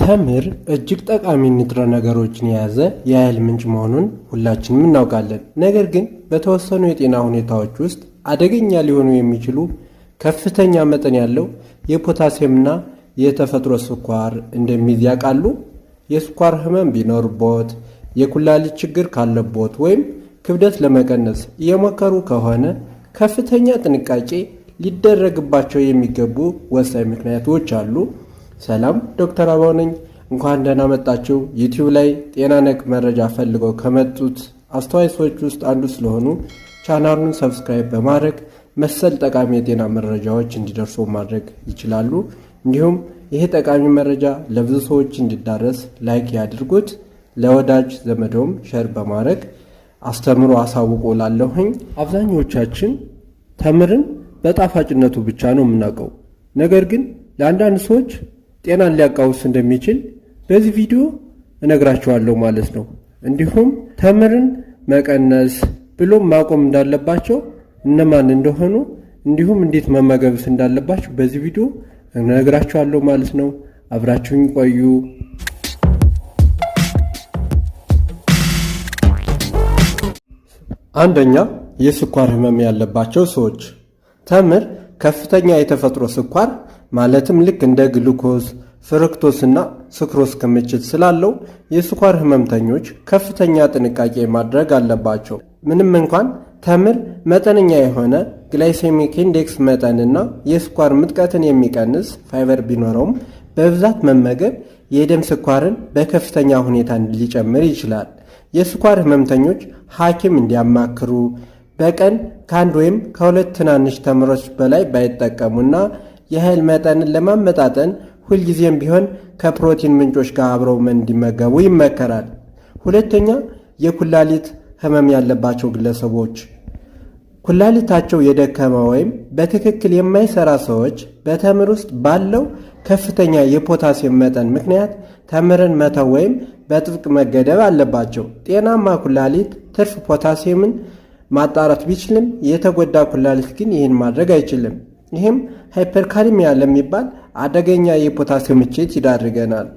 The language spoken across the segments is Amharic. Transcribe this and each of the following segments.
ተምር እጅግ ጠቃሚ ንጥረ ነገሮችን የያዘ የኃይል ምንጭ መሆኑን ሁላችንም እናውቃለን። ነገር ግን በተወሰኑ የጤና ሁኔታዎች ውስጥ አደገኛ ሊሆኑ የሚችሉ ከፍተኛ መጠን ያለው የፖታሲየምና የተፈጥሮ ስኳር እንደሚይዝ ያውቃሉ? የስኳር ህመም ቢኖርቦት፣ የኩላሊት ችግር ካለቦት ወይም ክብደት ለመቀነስ እየሞከሩ ከሆነ ከፍተኛ ጥንቃቄ ሊደረግባቸው የሚገቡ ወሳኝ ምክንያቶች አሉ። ሰላም፣ ዶክተር አበባው ነኝ። እንኳን ደህና መጣችሁ። ዩቲዩብ ላይ ጤና ነክ መረጃ ፈልገው ከመጡት አስተዋይ ሰዎች ውስጥ አንዱ ስለሆኑ ቻናሉን ሰብስክራይብ በማድረግ መሰል ጠቃሚ የጤና መረጃዎች እንዲደርሱ ማድረግ ይችላሉ። እንዲሁም ይህ ጠቃሚ መረጃ ለብዙ ሰዎች እንዲዳረስ ላይክ ያድርጉት። ለወዳጅ ዘመዶም ሼር በማድረግ አስተምሮ አሳውቆ ላለሁኝ። አብዛኞቻችን ተምርን በጣፋጭነቱ ብቻ ነው የምናውቀው። ነገር ግን ለአንዳንድ ሰዎች ጤናን ሊያቃውስ እንደሚችል በዚህ ቪዲዮ እነግራቸዋለሁ ማለት ነው። እንዲሁም ተምርን መቀነስ ብሎም ማቆም እንዳለባቸው እነማን እንደሆኑ እንዲሁም እንዴት መመገብስ እንዳለባቸው በዚህ ቪዲዮ እነግራቸዋለሁ ማለት ነው። አብራችሁኝ ቆዩ። አንደኛ፣ የስኳር ህመም ያለባቸው ሰዎች። ተምር ከፍተኛ የተፈጥሮ ስኳር ማለትም ልክ እንደ ግሉኮዝ፣ ፍርክቶስ እና ስክሮስ ክምችት ስላለው የስኳር ህመምተኞች ከፍተኛ ጥንቃቄ ማድረግ አለባቸው። ምንም እንኳን ተምር መጠነኛ የሆነ ግላይሴሚክ ኢንዴክስ መጠንና የስኳር ምጥቀትን የሚቀንስ ፋይበር ቢኖረውም በብዛት መመገብ የደም ስኳርን በከፍተኛ ሁኔታ ሊጨምር ይችላል። የስኳር ህመምተኞች ሐኪም እንዲያማክሩ፣ በቀን ከአንድ ወይም ከሁለት ትናንሽ ተምሮች በላይ ባይጠቀሙና የኃይል መጠንን ለማመጣጠን ሁልጊዜም ቢሆን ከፕሮቲን ምንጮች ጋር አብረው እንዲመገቡ ይመከራል። ሁለተኛ፣ የኩላሊት ህመም ያለባቸው ግለሰቦች። ኩላሊታቸው የደከመ ወይም በትክክል የማይሰራ ሰዎች በተምር ውስጥ ባለው ከፍተኛ የፖታሲየም መጠን ምክንያት ተምርን መተው ወይም በጥብቅ መገደብ አለባቸው። ጤናማ ኩላሊት ትርፍ ፖታሲየምን ማጣራት ቢችልም የተጎዳ ኩላሊት ግን ይህን ማድረግ አይችልም። ይህም ሃይፐርካሊሚያ ለሚባል አደገኛ የፖታሲየም እጥረት ይዳርገናል።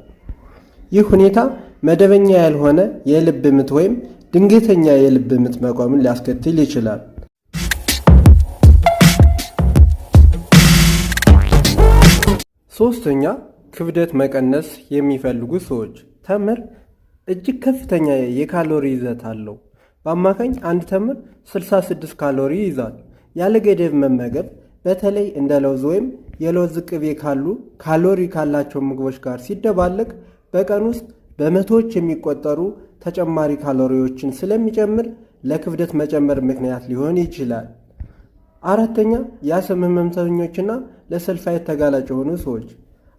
ይህ ሁኔታ መደበኛ ያልሆነ የልብ ምት ወይም ድንገተኛ የልብ ምት መቆምን ሊያስከትል ይችላል። ሶስተኛ፣ ክብደት መቀነስ የሚፈልጉ ሰዎች። ተምር እጅግ ከፍተኛ የካሎሪ ይዘት አለው። በአማካኝ አንድ ተምር 66 ካሎሪ ይይዛል። ያለ ገደብ መመገብ በተለይ እንደ ለውዝ ወይም የለውዝ ቅቤ ካሉ ካሎሪ ካላቸው ምግቦች ጋር ሲደባለቅ በቀን ውስጥ በመቶዎች የሚቆጠሩ ተጨማሪ ካሎሪዎችን ስለሚጨምር ለክብደት መጨመር ምክንያት ሊሆን ይችላል። አራተኛ፣ የአስም ህመምተኞችና ለሰልፋይት ተጋላጭ የሆኑ ሰዎች።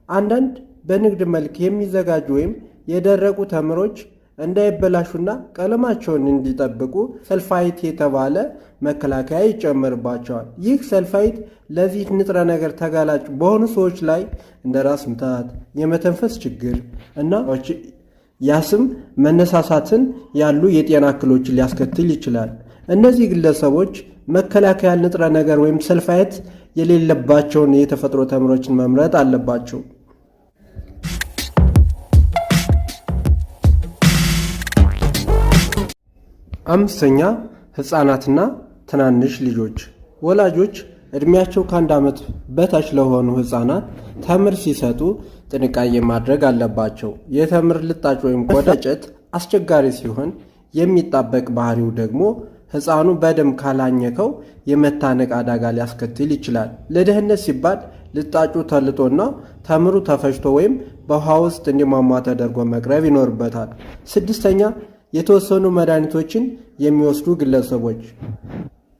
አንዳንድ በንግድ መልክ የሚዘጋጁ ወይም የደረቁ ተምሮች እንዳይበላሹና ቀለማቸውን እንዲጠብቁ ሰልፋይት የተባለ መከላከያ ይጨመርባቸዋል። ይህ ሰልፋይት ለዚህ ንጥረ ነገር ተጋላጭ በሆኑ ሰዎች ላይ እንደ ራስ ምታት፣ የመተንፈስ ችግር እና የአስም መነሳሳትን ያሉ የጤና እክሎችን ሊያስከትል ይችላል። እነዚህ ግለሰቦች መከላከያ ንጥረ ነገር ወይም ሰልፋይት የሌለባቸውን የተፈጥሮ ተምሮችን መምረጥ አለባቸው። አምስተኛ፣ ህፃናትና ትናንሽ ልጆች። ወላጆች እድሜያቸው ከ1 ዓመት በታች ለሆኑ ህፃናት ተምር ሲሰጡ ጥንቃቄ ማድረግ አለባቸው። የተምር ልጣጭ ወይም ቆዳ መፈጨት አስቸጋሪ ሲሆን የሚጣበቅ ባህሪው ደግሞ ህፃኑ በደንብ ካላኘከው የመታነቅ አደጋ ሊያስከትል ይችላል። ለደህንነት ሲባል ልጣጩ ተልጦና ተምሩ ተፈጭቶ ወይም በውሃ ውስጥ እንዲሟሟ ተደርጎ መቅረብ ይኖርበታል። ስድስተኛ፣ የተወሰኑ መድኃኒቶችን የሚወስዱ ግለሰቦች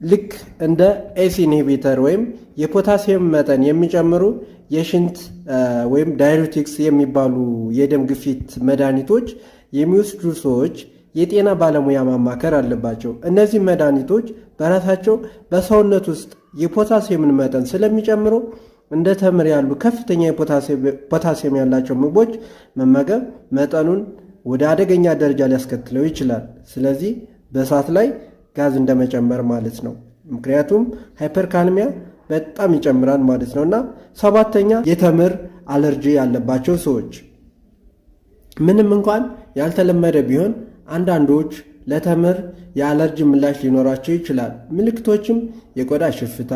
ልክ እንደ ኤሲ ኢንሂቢተር ወይም የፖታሲየም መጠን የሚጨምሩ የሽንት ወይም ዳይዩሬቲክስ የሚባሉ የደም ግፊት መድኃኒቶች የሚወስዱ ሰዎች የጤና ባለሙያ ማማከር አለባቸው። እነዚህ መድኃኒቶች በራሳቸው በሰውነት ውስጥ የፖታሲየምን መጠን ስለሚጨምሩ እንደ ተምር ያሉ ከፍተኛ የፖታሲየም ያላቸው ምግቦች መመገብ መጠኑን ወደ አደገኛ ደረጃ ሊያስከትለው ይችላል። ስለዚህ በእሳት ላይ ጋዝ እንደመጨመር ማለት ነው። ምክንያቱም ሃይፐርካልሚያ በጣም ይጨምራል ማለት ነው። እና ሰባተኛ፣ የተምር አለርጂ ያለባቸው ሰዎች። ምንም እንኳን ያልተለመደ ቢሆን አንዳንዶች ለተምር የአለርጂ ምላሽ ሊኖራቸው ይችላል። ምልክቶችም የቆዳ ሽፍታ፣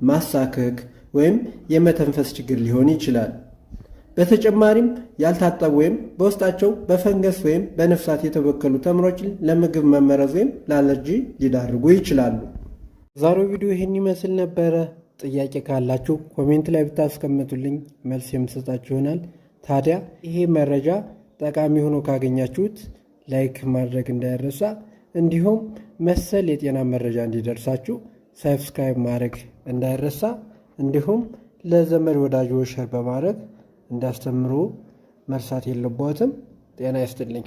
ማሳከክ ወይም የመተንፈስ ችግር ሊሆን ይችላል። በተጨማሪም ያልታጠቡ ወይም በውስጣቸው በፈንገስ ወይም በነፍሳት የተበከሉ ተምሮችን ለምግብ መመረዝ ወይም ለአለርጂ ሊዳርጉ ይችላሉ። ዛሬው ቪዲዮ ይህን ይመስል ነበረ። ጥያቄ ካላችሁ ኮሜንት ላይ ብታስቀምጡልኝ መልስ የምሰጣችሁ ይሆናል። ታዲያ ይሄ መረጃ ጠቃሚ ሆኖ ካገኛችሁት ላይክ ማድረግ እንዳይረሳ፣ እንዲሁም መሰል የጤና መረጃ እንዲደርሳችሁ ሰብስክራይብ ማድረግ እንዳይረሳ፣ እንዲሁም ለዘመድ ወዳጆ ሸር በማድረግ እንዳስተምሩ መርሳት የለብዎትም። ጤና ይስጥልኝ።